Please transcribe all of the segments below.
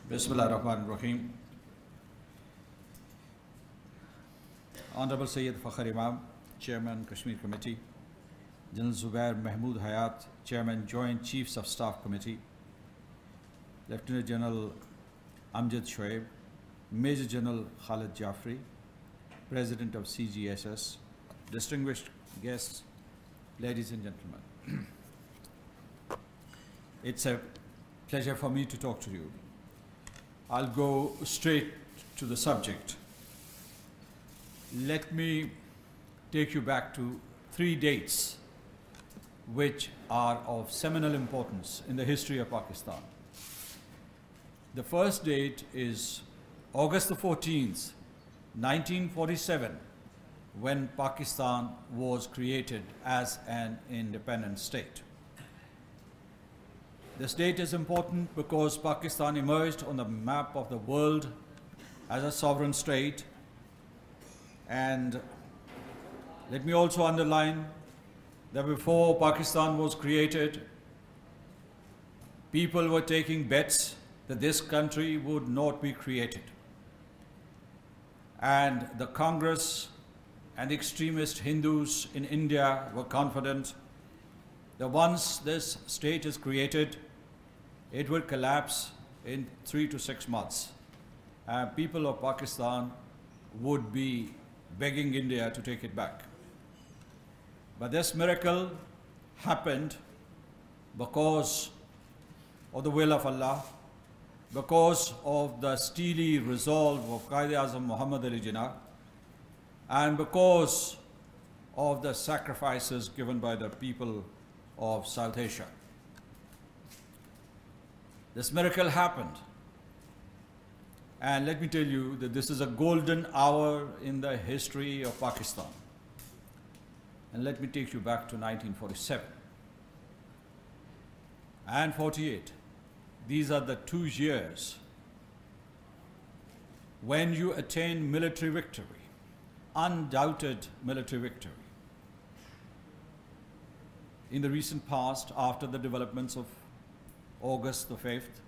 Bismillah ar-Rahman ar-Rahim. Honorable Sayyid Fakhr Imam, Chairman Kashmir Committee, General Zubair Mahmood Hayat, Chairman Joint Chiefs of Staff Committee, Lieutenant General Amjad Shoaib, Major General Khalid Jafri, President of CGSS, distinguished guests, ladies and gentlemen. It's a pleasure for me to talk to you. I'll go straight to the subject. Let me take you back to 3 dates which are of seminal importance in the history of Pakistan. The first date is August the 14th, 1947, when Pakistan was created as an independent state. This date is important because Pakistan emerged on the map of the world as a sovereign state. And let me also underline that before Pakistan was created, people were taking bets that this country would not be created. And the Congress and the extremist Hindus in India were confident that once this state is created, it will collapse in 3 to 6 months. And people of Pakistan would be begging India to take it back. But this miracle happened because of the will of Allah, because of the steely resolve of Quaid-e-Azam Muhammad Ali Jinnah, and because of the sacrifices given by the people of South Asia. This miracle happened. And let me tell you that this is a golden hour in the history of Pakistan. And let me take you back to 1947 and 48. These are the 2 years when you attain military victory, undoubted military victory. In the recent past, after the developments of August the 5th,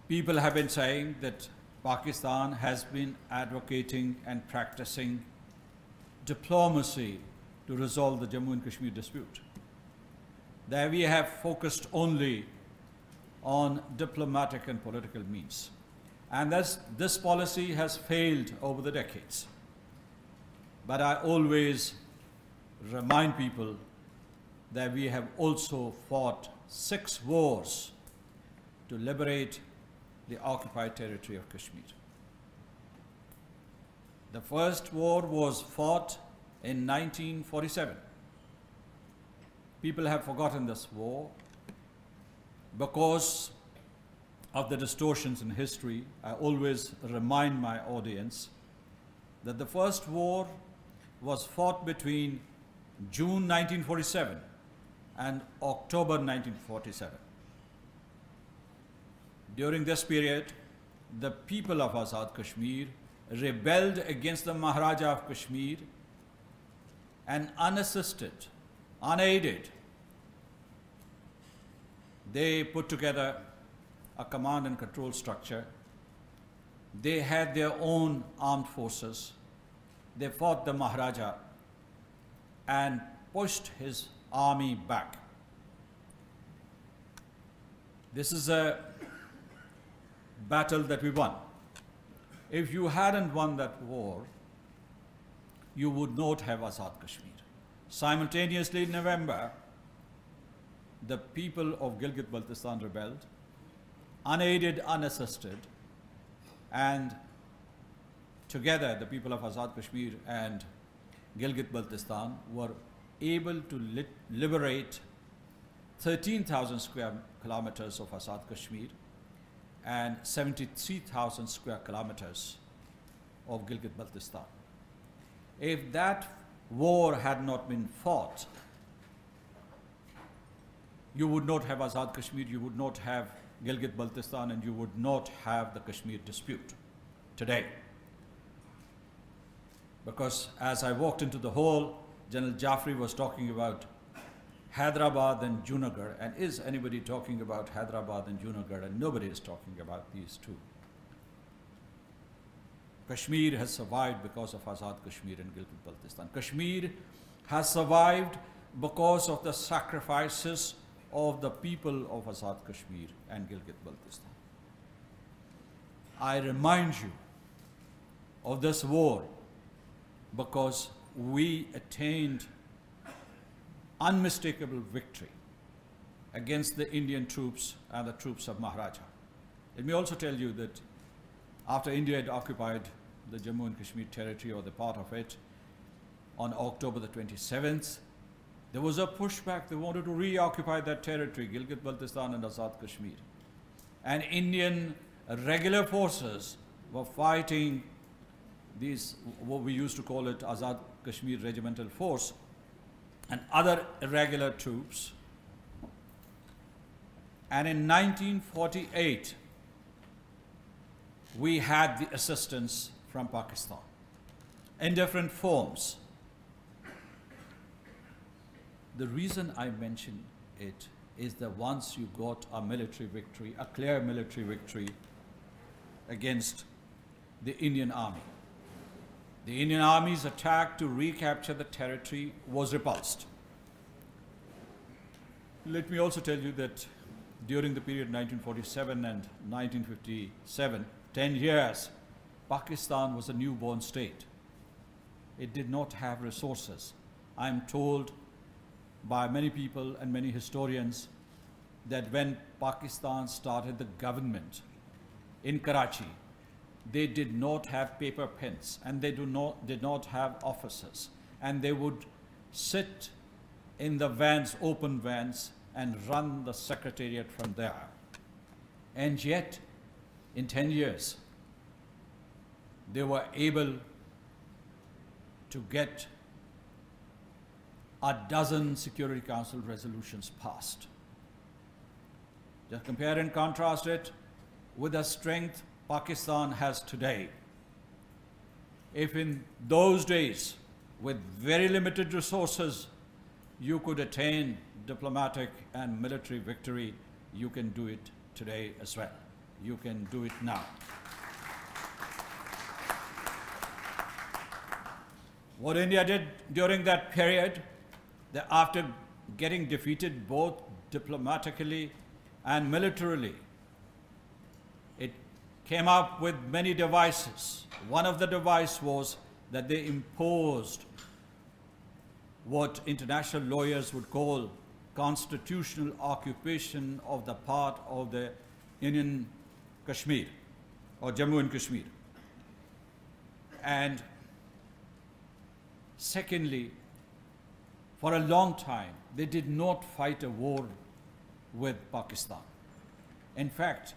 people have been saying that Pakistan has been advocating and practicing diplomacy to resolve the Jammu and Kashmir dispute. That we have focused only on diplomatic and political means. And this policy has failed over the decades. But I always remind people that we have also fought 6 wars to liberate the occupied territory of Kashmir. The first war was fought in 1947. People have forgotten this war because of the distortions in history. I always remind my audience that the first war was fought between June 1947 and October 1947. During this period, the people of Azad Kashmir rebelled against the Maharaja of Kashmir, and unassisted, unaided, they put together a command and control structure. They had their own armed forces. They fought the Maharaja and pushed his army back. This is a battle that we won. If you hadn't won that war, you would not have Azad Kashmir. Simultaneously in November, the people of Gilgit-Baltistan rebelled, unaided, unassisted, and together the people of Azad Kashmir and Gilgit-Baltistan were able to liberate 13,000 square kilometers of Azad Kashmir and 73,000 square kilometers of Gilgit-Baltistan. If that war had not been fought, you would not have Azad Kashmir, you would not have Gilgit-Baltistan, and you would not have the Kashmir dispute today. Because as I walked into the hall, General Jafri was talking about Hyderabad and Junagadh, and is anybody talking about Hyderabad and Junagadh? And nobody is talking about these two. Kashmir has survived because of Azad Kashmir and Gilgit-Baltistan. Kashmir has survived because of the sacrifices of the people of Azad Kashmir and Gilgit-Baltistan. I remind you of this war because we attained unmistakable victory against the Indian troops and the troops of Maharaja. Let me also tell you that after India had occupied the Jammu and Kashmir territory, or the part of it, on October the 27th, there was a pushback. They wanted to reoccupy that territory, Gilgit-Baltistan and Azad Kashmir. And Indian regular forces were fighting these, what we used to call it, Azad Kashmir Regimental Force, and other irregular troops. And in 1948, we had the assistance from Pakistan in different forms. The reason I mention it is that once you got a military victory, a clear military victory against the Indian army, the Indian army's attack to recapture the territory was repulsed. Let me also tell you that during the period 1947 and 1957, 10 years, Pakistan was a newborn state. It did not have resources. I am told by many people and many historians that when Pakistan started the government in Karachi, they did not have paper pens, and they did not have officers, and they would sit in the vans, open vans, and run the secretariat from there. And yet, in 10 years, they were able to get a dozen Security Council resolutions passed. Just compare and contrast it with the strength Pakistan has today. If in those days, with very limited resources, you could attain diplomatic and military victory, you can do it today as well. You can do it now. What India did during that period, that after getting defeated both diplomatically and militarily, it came up with many devices. One of the devices was that they imposed what international lawyers would call constitutional occupation of the part of the Indian Kashmir, or Jammu and Kashmir. And secondly, for a long time, they did not fight a war with Pakistan. In fact,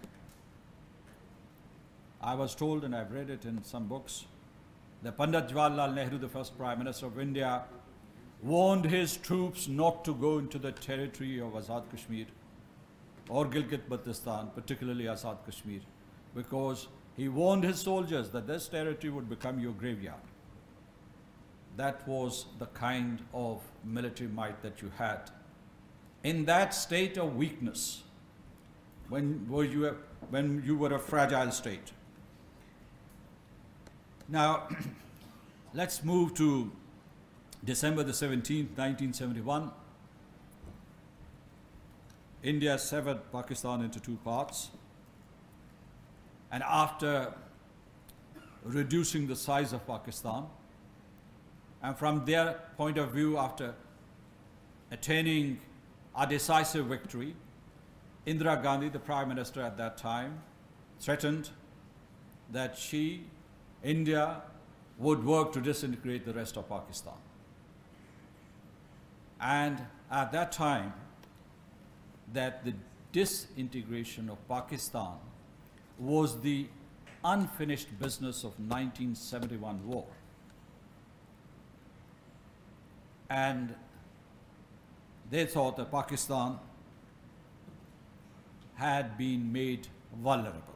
I was told, and I've read it in some books, that Pandit Jawaharlal Nehru, the first Prime Minister of India, warned his troops not to go into the territory of Azad Kashmir or Gilgit-Baltistan, particularly Azad Kashmir, because he warned his soldiers that this territory would become your graveyard. That was the kind of military might that you had. In that state of weakness, when you were a fragile state. Now, let's move to December the 17th, 1971. India severed Pakistan into two parts. And after reducing the size of Pakistan, and from their point of view, after attaining a decisive victory, Indira Gandhi, the Prime Minister at that time, threatened that she, India, would work to disintegrate the rest of Pakistan. And at that time, that the disintegration of Pakistan was the unfinished business of 1971 war. And they thought that Pakistan had been made vulnerable.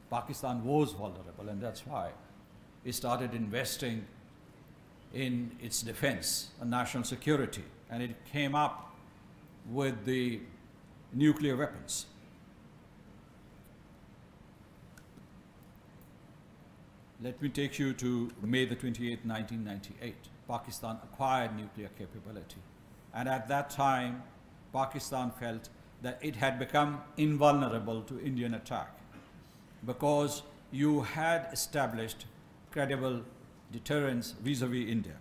Pakistan was vulnerable, and that's why it started investing in its defense and national security, and it came up with the nuclear weapons. Let me take you to May the 28th, 1998. Pakistan acquired nuclear capability. And at that time, Pakistan felt that it had become invulnerable to Indian attack because you had established credible deterrence vis-a-vis India.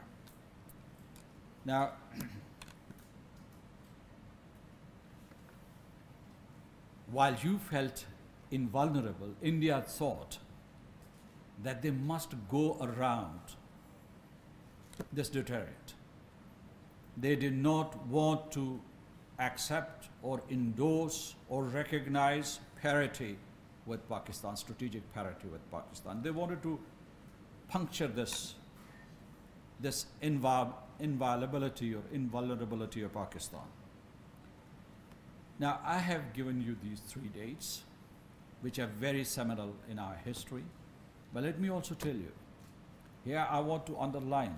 Now, while you felt invulnerable, India thought that they must go around this deterrent. They did not want to accept or endorse or recognize parity with Pakistan, strategic parity with Pakistan. They wanted to puncture this inviolability or invulnerability of Pakistan. Now, I have given you these 3 dates, which are very seminal in our history. But let me also tell you, here I want to underline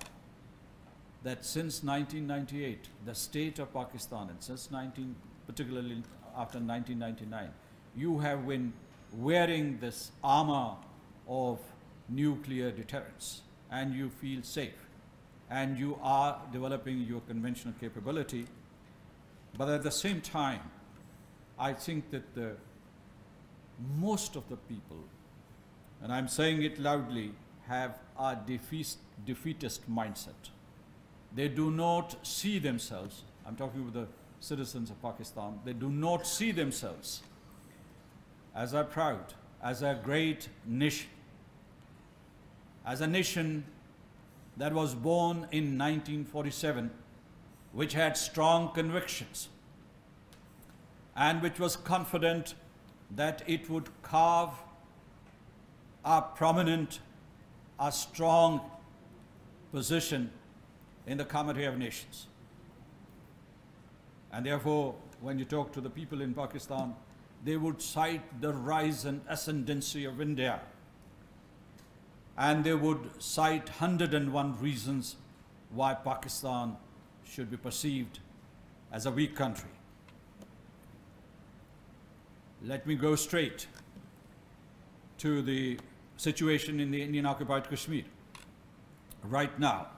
that since 1998, the state of Pakistan, and particularly after 1999, you have been wearing this armor of nuclear deterrence, and you feel safe, and you are developing your conventional capability. But at the same time, I think that most of the people, and I'm saying it loudly, have a defeatist mindset. They do not see themselves, I'm talking with the citizens of Pakistan, they do not see themselves as a proud, as a great nation, as a nation that was born in 1947, which had strong convictions and which was confident that it would carve a prominent, a strong position in the comity of nations. And therefore, when you talk to the people in Pakistan, they would cite the rise and ascendancy of India, and they would cite 101 reasons why Pakistan should be perceived as a weak country. Let me go straight to the situation in the Indian-occupied Kashmir. Right now,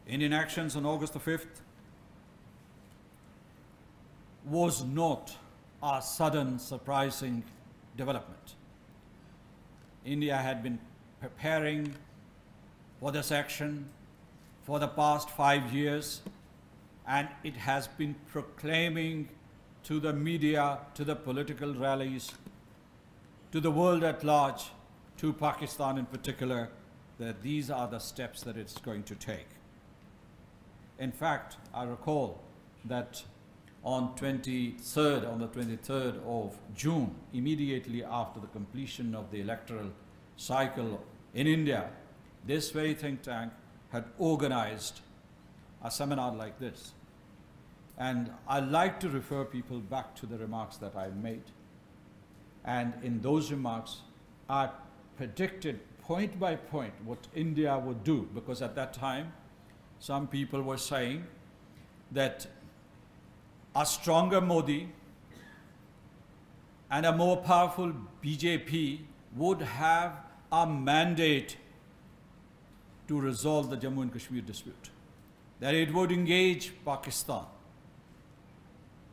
Indian actions on August the 5th was not a sudden, surprising development. India had been preparing for this action for the past 5 years, and it has been proclaiming to the media, to the political rallies, to the world at large, to Pakistan in particular, that these are the steps that it's going to take. In fact, I recall that on the 23rd of June, immediately after the completion of the electoral cycle in India, this very think tank had organized a seminar like this. And I'd like to refer people back to the remarks that I made. And in those remarks, I predicted point by point what India would do, because at that time, some people were saying that a stronger Modi and a more powerful BJP would have a mandate to resolve the Jammu and Kashmir dispute, that it would engage Pakistan.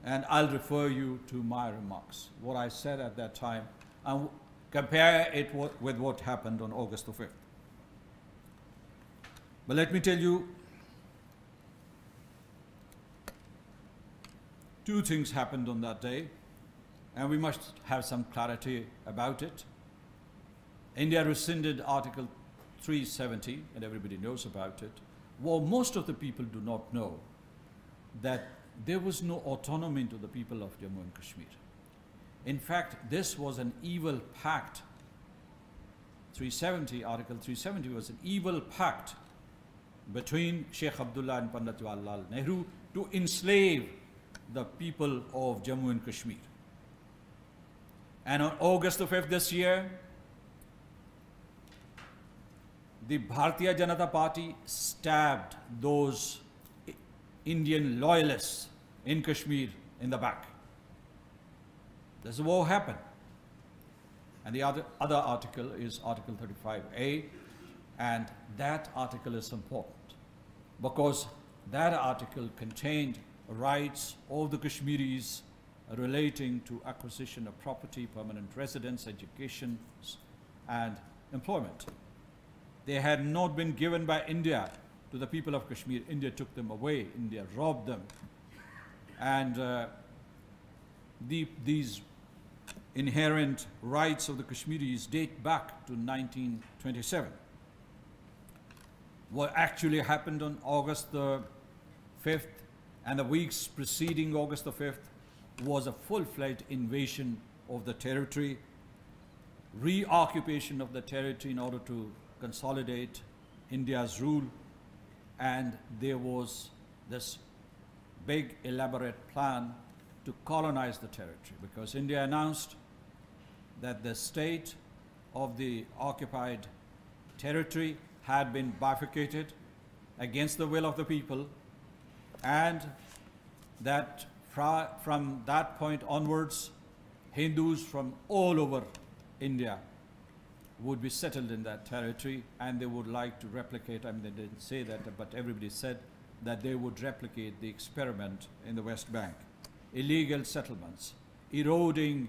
And I'll refer you to my remarks, what I said at that time, and compare it with what happened on August the 5th. But let me tell you, two things happened on that day, and we must have some clarity about it. India rescinded Article 370, and everybody knows about it. Well, most of the people do not know that there was no autonomy to the people of Jammu and Kashmir. In fact, this was an evil pact. Article 370 was an evil pact between Sheikh Abdullah and Pandit Jawaharlal Nehru to enslave the people of Jammu and Kashmir. And on August the 5th this year, the Bharatiya Janata Party stabbed those Indian loyalists in Kashmir in the back. This war happened. And the other article is Article 35A, and that article is important because that article contained rights of the Kashmiris relating to acquisition of property, permanent residence, education, and employment. They had not been given by India to the people of Kashmir. India took them away. India robbed them. And these inherent rights of the Kashmiris date back to 1927. What actually happened on August the 5th and the weeks preceding August the 5th was a full-fledged invasion of the territory, reoccupation of the territory in order to consolidate India's rule, and there was this big elaborate plan to colonize the territory because India announced that the state of the occupied territory had been bifurcated against the will of the people, and that from that point onwards, Hindus from all over India would be settled in that territory, and they would like to replicate, I mean, they didn't say that, but everybody said that they would replicate the experiment in the West Bank. Illegal settlements, eroding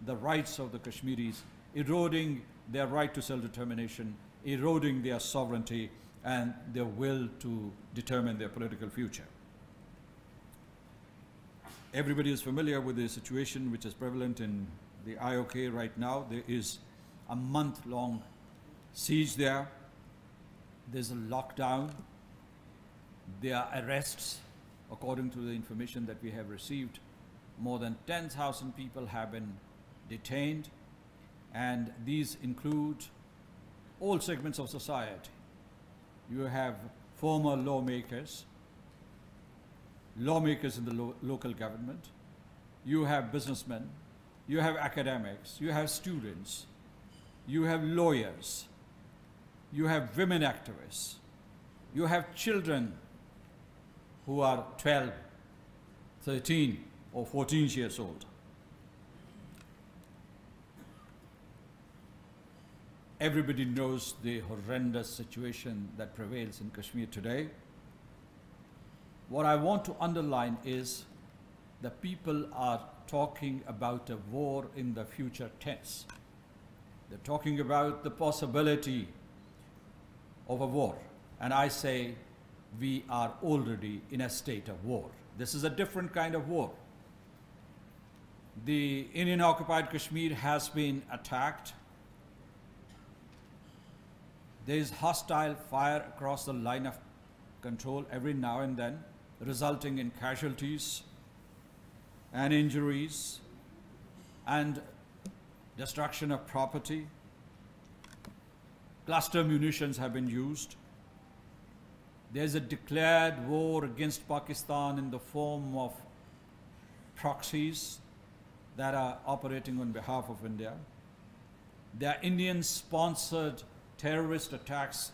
the rights of the Kashmiris, eroding their right to self-determination, eroding their sovereignty and their will to determine their political future. Everybody is familiar with the situation which is prevalent in the IOK right now. There is a month-long siege there. There's a lockdown. There are arrests. According to the information that we have received, more than 10,000 people have been detained, and these include all segments of society. You have former lawmakers in the local government, you have businessmen, you have academics, you have students, you have lawyers, you have women activists, you have children who are 12, 13, or 14 years old. Everybody knows the horrendous situation that prevails in Kashmir today. What I want to underline is that people are talking about a war in the future tense. They're talking about the possibility of a war. And I say, we are already in a state of war. This is a different kind of war. The Indian occupied Kashmir has been attacked. There is hostile fire across the line of control every now and then, resulting in casualties and injuries and destruction of property. Cluster munitions have been used. There's a declared war against Pakistan in the form of proxies that are operating on behalf of India. There are Indian-sponsored terrorist attacks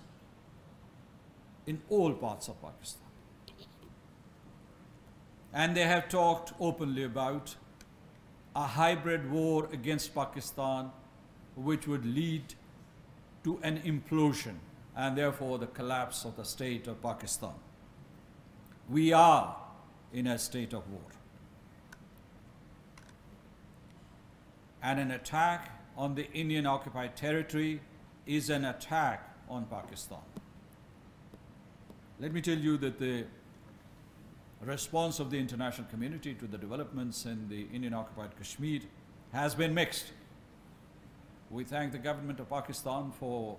in all parts of Pakistan. And they have talked openly about a hybrid war against Pakistan, which would lead to an implosion and therefore the collapse of the state of Pakistan. We are in a state of war. And an attack on the Indian occupied territory is an attack on Pakistan. Let me tell you that the response of the international community to the developments in the Indian occupied Kashmir has been mixed. We thank the government of Pakistan for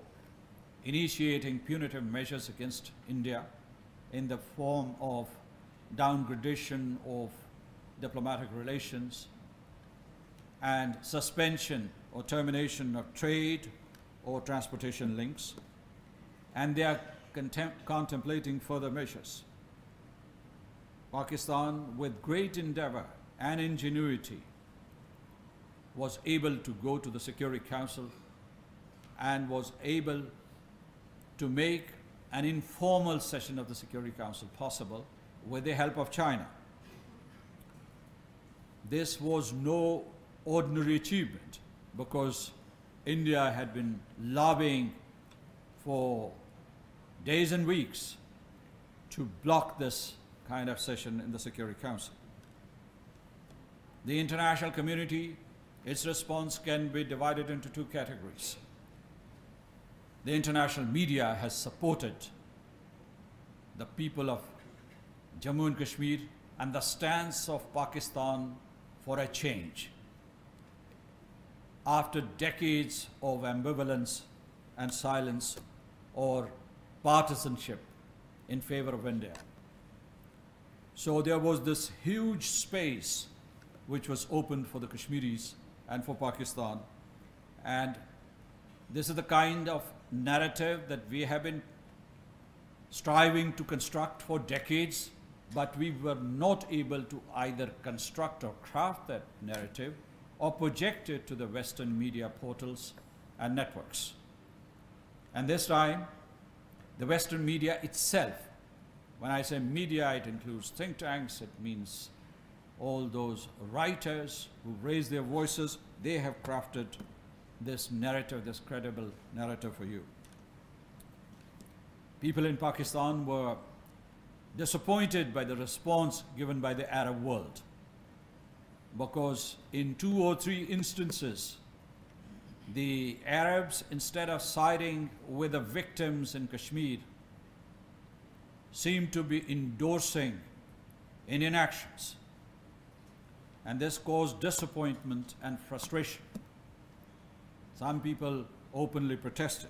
initiating punitive measures against India in the form of downgradation of diplomatic relations and suspension or termination of trade or transportation links, and they are contemplating further measures. Pakistan, with great endeavor and ingenuity, was able to go to the Security Council and was able to make an informal session of the Security Council possible with the help of China. This was no ordinary achievement because India had been lobbying for days and weeks to block this kind of session in the Security Council. The international community, its response can be divided into two categories. The international media has supported the people of Jammu and Kashmir and the stance of Pakistan for a change. After decades of ambivalence and silence or partisanship in favor of India. So there was this huge space which was opened for the Kashmiris and for Pakistan. And this is the kind of narrative that we have been striving to construct for decades, but we were not able to either construct or craft that narrative or project it to the Western media portals and networks. And this time, the Western media itself, when I say media, it includes think tanks, it means all those writers who raise their voices, they have crafted this narrative, this credible narrative for you. People in Pakistan were disappointed by the response given by the Arab world, because in 2 or 3 instances, the Arabs, instead of siding with the victims in Kashmir, seemed to be endorsing Indian actions. And this caused disappointment and frustration. Some people openly protested.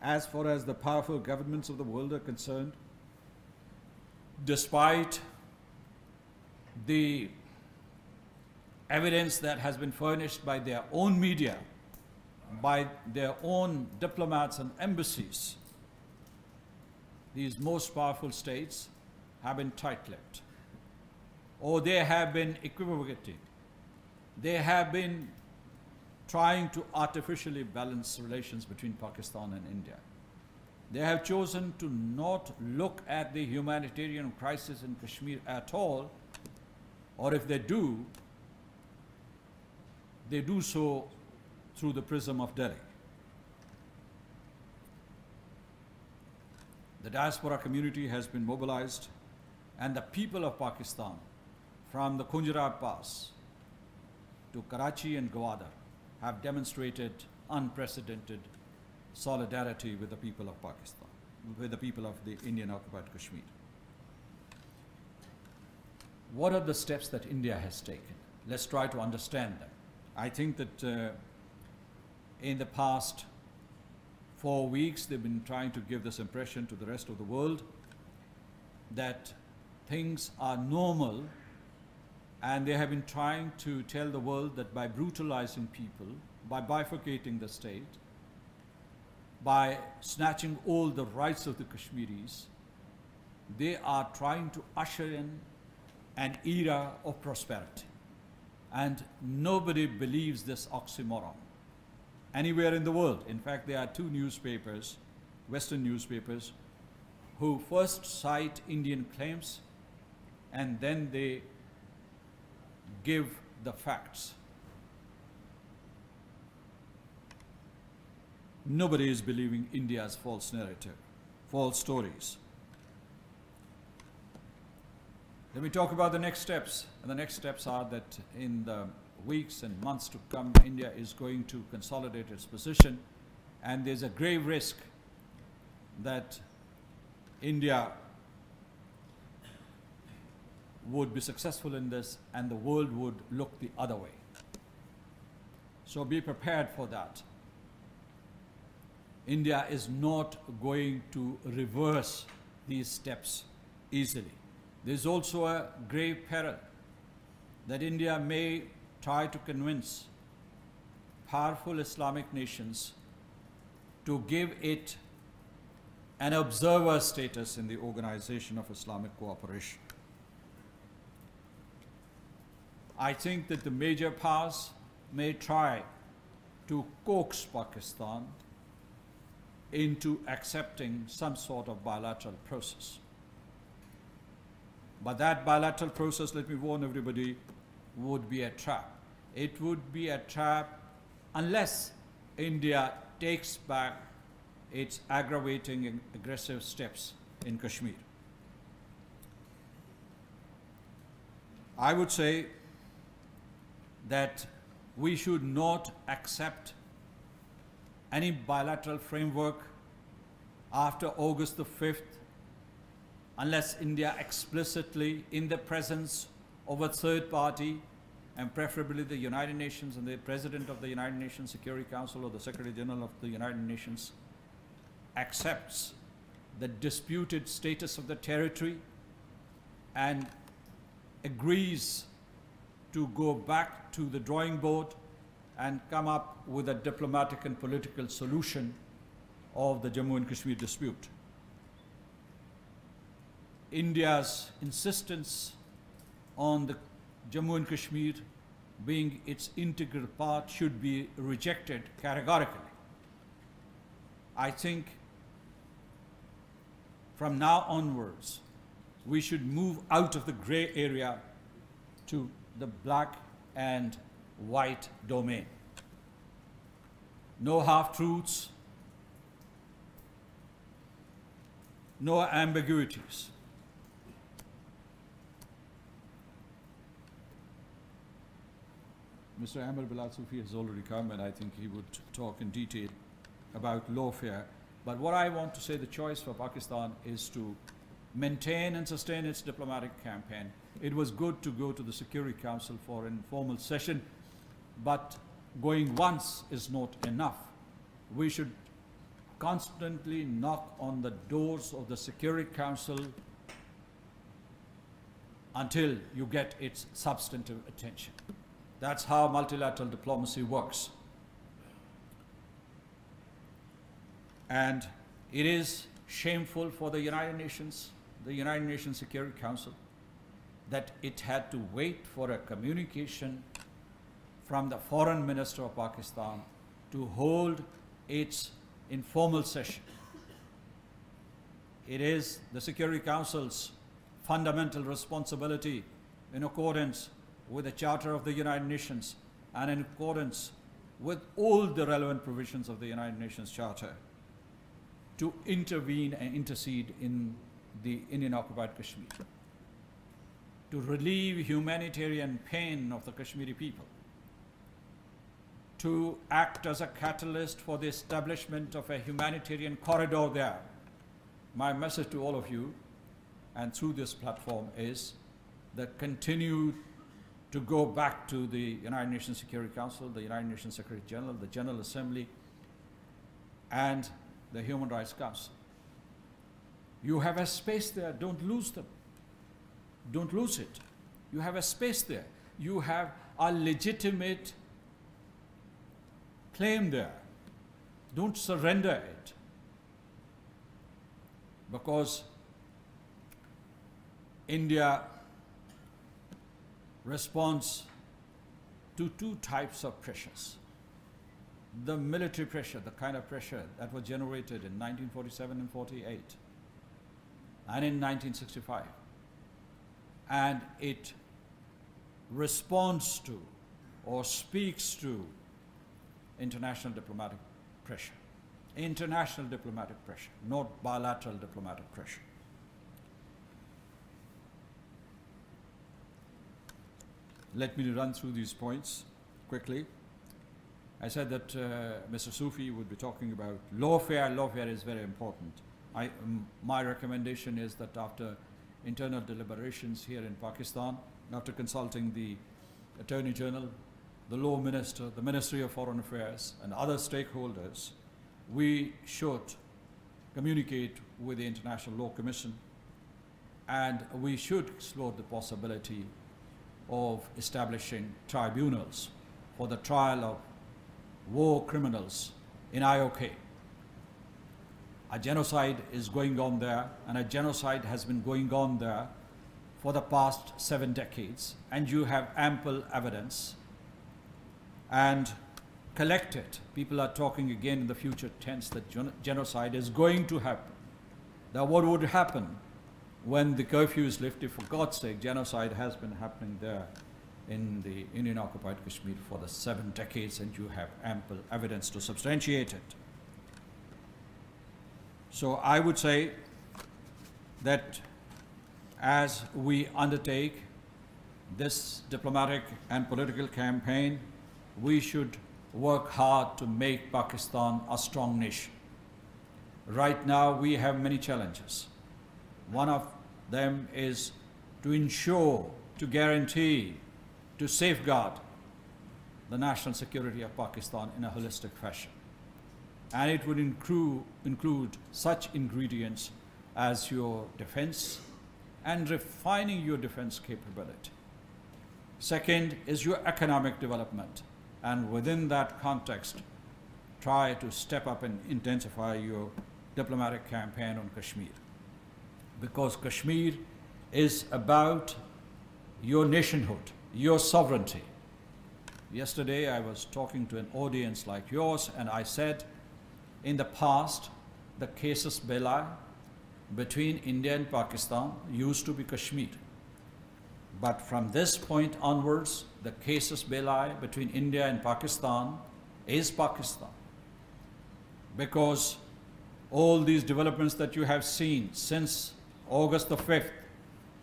As far as the powerful governments of the world are concerned, despite the evidence that has been furnished by their own media, by their own diplomats and embassies, these most powerful states have been tight-lipped, or they have been equivocating. They have been trying to artificially balance relations between Pakistan and India. They have chosen to not look at the humanitarian crisis in Kashmir at all, or if they do so through the prism of Delhi. The diaspora community has been mobilized, and the people of Pakistan, from the Khunjarat Pass to Karachi and Gwadar, have demonstrated unprecedented solidarity with the people of Pakistan, with the people of the Indian-occupied Kashmir. What are the steps that India has taken? Let's try to understand them. I think that in the past 4 weeks, they've been trying to give this impression to the rest of the world that things are normal, and they have been trying to tell the world that by brutalizing people, by bifurcating the state, by snatching all the rights of the Kashmiris, they are trying to usher in an era of prosperity. And nobody believes this oxymoron anywhere in the world. In fact, there are 2 newspapers, Western newspapers, who first cite Indian claims and then they give the facts. Nobody is believing India's false narrative, false stories. Let me talk about the next steps. And the next steps are that in the weeks and months to come, India is going to consolidate its position, and there's a grave risk that India would be successful in this and the world would look the other way. So be prepared for that. India is not going to reverse these steps easily. There's also a grave peril that India may try to convince powerful Islamic nations to give it an observer status in the Organization of Islamic Cooperation. I think that the major powers may try to coax Pakistan into accepting some sort of bilateral process. But that bilateral process, let me warn everybody, would be a trap. It would be a trap unless India takes back its aggravating and aggressive steps in Kashmir. I would say that we should not accept any bilateral framework after August the 5th unless India explicitly, in the presence of a third party, and preferably the United Nations and the President of the United Nations Security Council or the Secretary General of the United Nations, accepts the disputed status of the territory and agrees to go back to the drawing board and come up with a diplomatic and political solution of the Jammu and Kashmir dispute. India's insistence on the Jammu and Kashmir being its integral part should be rejected categorically. I think from now onwards, we should move out of the gray area to the black and white domain. No half-truths, no ambiguities. Mr. Amir Bilal Sufi has already come, and I think he would talk in detail about lawfare. But what I want to say, the choice for Pakistan is to maintain and sustain its diplomatic campaign. It was good to go to the Security Council for an informal session, but going once is not enough. We should constantly knock on the doors of the Security Council until you get its substantive attention. That's how multilateral diplomacy works. And it is shameful for the United Nations Security Council, that it had to wait for a communication from the Foreign Minister of Pakistan to hold its informal session. It is the Security Council's fundamental responsibility, in accordance with the Charter of the United Nations and in accordance with all the relevant provisions of the United Nations Charter, to intervene and intercede in the Indian-occupied Kashmir, to relieve humanitarian pain of the Kashmiri people, to act as a catalyst for the establishment of a humanitarian corridor there. My message to all of you, and through this platform, is that continue to go back to the United Nations Security Council, the United Nations Secretary General, the General Assembly, and the Human Rights Council. You have a space there, don't lose them. Don't lose it. You have a space there. You have a legitimate claim there. Don't surrender it. Because India responds to two types of pressures. The military pressure, the kind of pressure that was generated in 1947 and 48 and in 1965. And it responds to or speaks to international diplomatic pressure. International diplomatic pressure, not bilateral diplomatic pressure. Let me run through these points quickly. I said that Mr. Sufi would be talking about lawfare. Lawfare is very important. My recommendation is that after internal deliberations here in Pakistan, after consulting the Attorney General, the Law Minister, the Ministry of Foreign Affairs, and other stakeholders, we should communicate with the International Law Commission, and we should explore the possibility of establishing tribunals for the trial of war criminals in IOK. A genocide is going on there, and a genocide has been going on there for the past 7 decades, and you have ample evidence. And collected. People are talking again in the future tense that genocide is going to happen. Now what would happen when the curfew is lifted? For God's sake, genocide has been happening there in the Indian-occupied Kashmir for the 7 decades, and you have ample evidence to substantiate it. So I would say that as we undertake this diplomatic and political campaign, we should work hard to make Pakistan a strong nation. Right now we have many challenges. One of them is to ensure, to guarantee, to safeguard the national security of Pakistan in a holistic fashion. And it would include such ingredients as your defense and refining your defense capability. Second is your economic development, and within that context, try to step up and intensify your diplomatic campaign on Kashmir. Because Kashmir is about your nationhood, your sovereignty. Yesterday I was talking to an audience like yours, and I said, in the past, the casus belli between India and Pakistan used to be Kashmir. But from this point onwards, the casus belli between India and Pakistan is Pakistan. Because all these developments that you have seen since August the 5th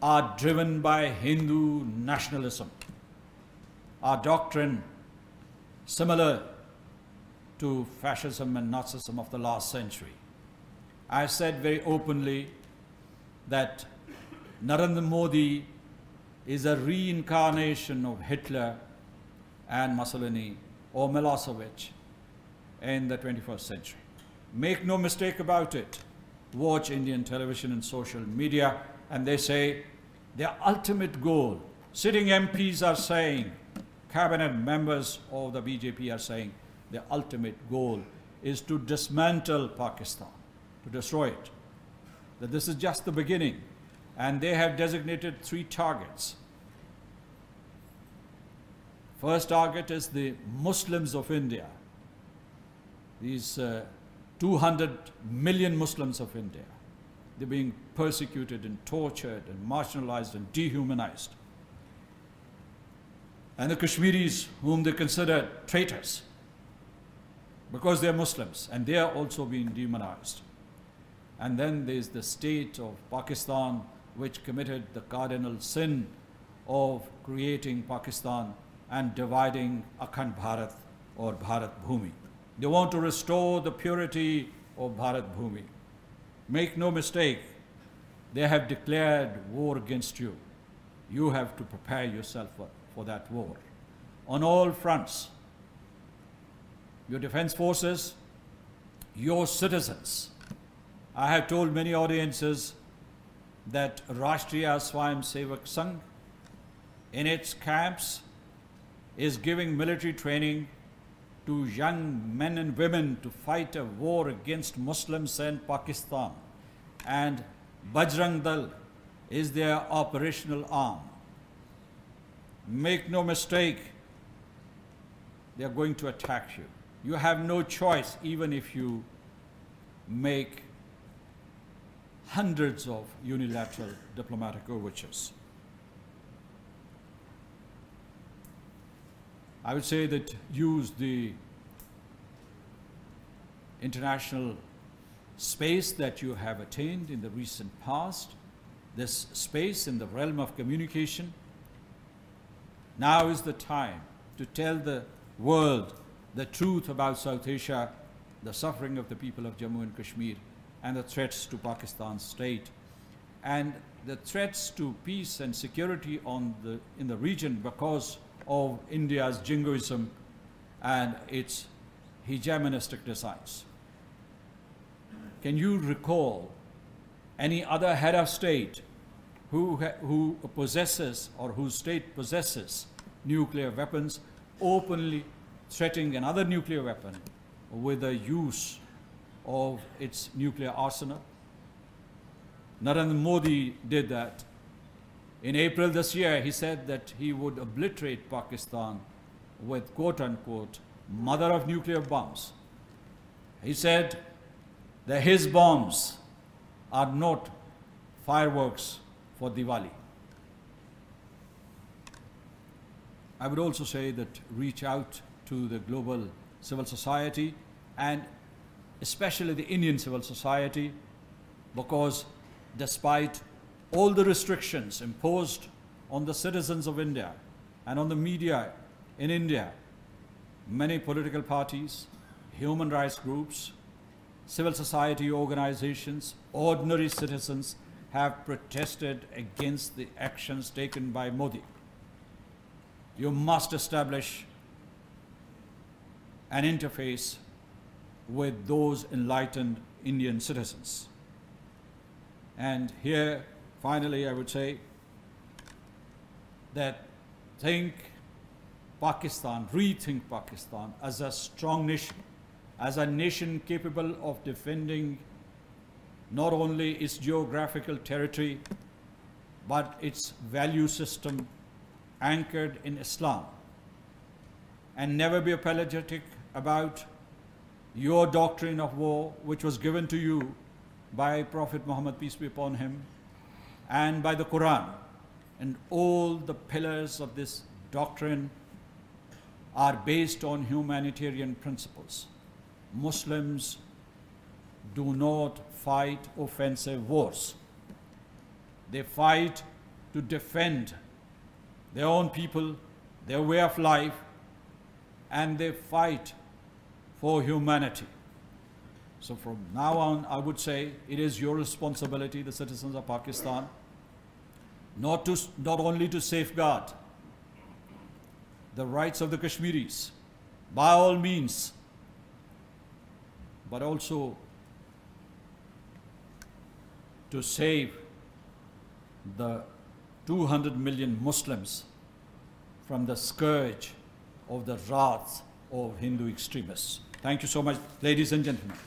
are driven by Hindu nationalism, a doctrine similar to fascism and Nazism of the last century. I said very openly that Narendra Modi is a reincarnation of Hitler and Mussolini or Milosevic in the 21st century. Make no mistake about it. Watch Indian television and social media, and they say their ultimate goal, sitting MPs are saying, cabinet members of the BJP are saying, their ultimate goal is to dismantle Pakistan, to destroy it. That this is just the beginning, and they have designated 3 targets. First target is the Muslims of India. These 200 million Muslims of India. They're being persecuted and tortured and marginalized and dehumanized. And the Kashmiris, whom they consider traitors, because they're Muslims, and they are also being demonized. And then there's the state of Pakistan, which committed the cardinal sin of creating Pakistan and dividing Akhand Bharat or Bharat Bhumi. They want to restore the purity of Bharat Bhumi. Make no mistake, they have declared war against you. You have to prepare yourself for that war on all fronts. Your defense forces, your citizens. I have told many audiences that Rashtriya Swayam Sevak Sangh in its camps is giving military training to young men and women to fight a war against Muslims and Pakistan. And Bajrang Dal is their operational arm. Make no mistake, they are going to attack you. You have no choice, even if you make hundreds of unilateral diplomatic overtures. I would say that use the international space that you have attained in the recent past, this space in the realm of communication. Now is the time to tell the world the truth about South Asia, the suffering of the people of Jammu and Kashmir, and the threats to Pakistan's state, and the threats to peace and security in the region because of India's jingoism and its hegemonistic designs. Can you recall any other head of state who possesses or whose state possesses nuclear weapons, openly threatening another nuclear weapon with the use of its nuclear arsenal? Narendra Modi did that. In April this year, he said that he would obliterate Pakistan with quote-unquote mother of nuclear bombs. He said that his bombs are not fireworks for Diwali. I would also say that reach out to the global civil society and especially the Indian civil society, because despite all the restrictions imposed on the citizens of India and on the media in India, many political parties, human rights groups, civil society organizations, ordinary citizens have protested against the actions taken by Modi. You must establish an interface with those enlightened Indian citizens. And here, finally, I would say that think Pakistan, rethink Pakistan as a strong nation, as a nation capable of defending not only its geographical territory, but its value system anchored in Islam. And never be apologetic about your doctrine of war, which was given to you by Prophet Muhammad, peace be upon him, and by the Quran. And all the pillars of this doctrine are based on humanitarian principles. Muslims do not fight offensive wars. They fight to defend their own people, their way of life, and they fight for humanity. So from now on, I would say it is your responsibility, the citizens of Pakistan, not only to safeguard the rights of the Kashmiris, by all means, but also to save the 200 million Muslims from the scourge of the wrath of Hindu extremists. Thank you so much, ladies and gentlemen.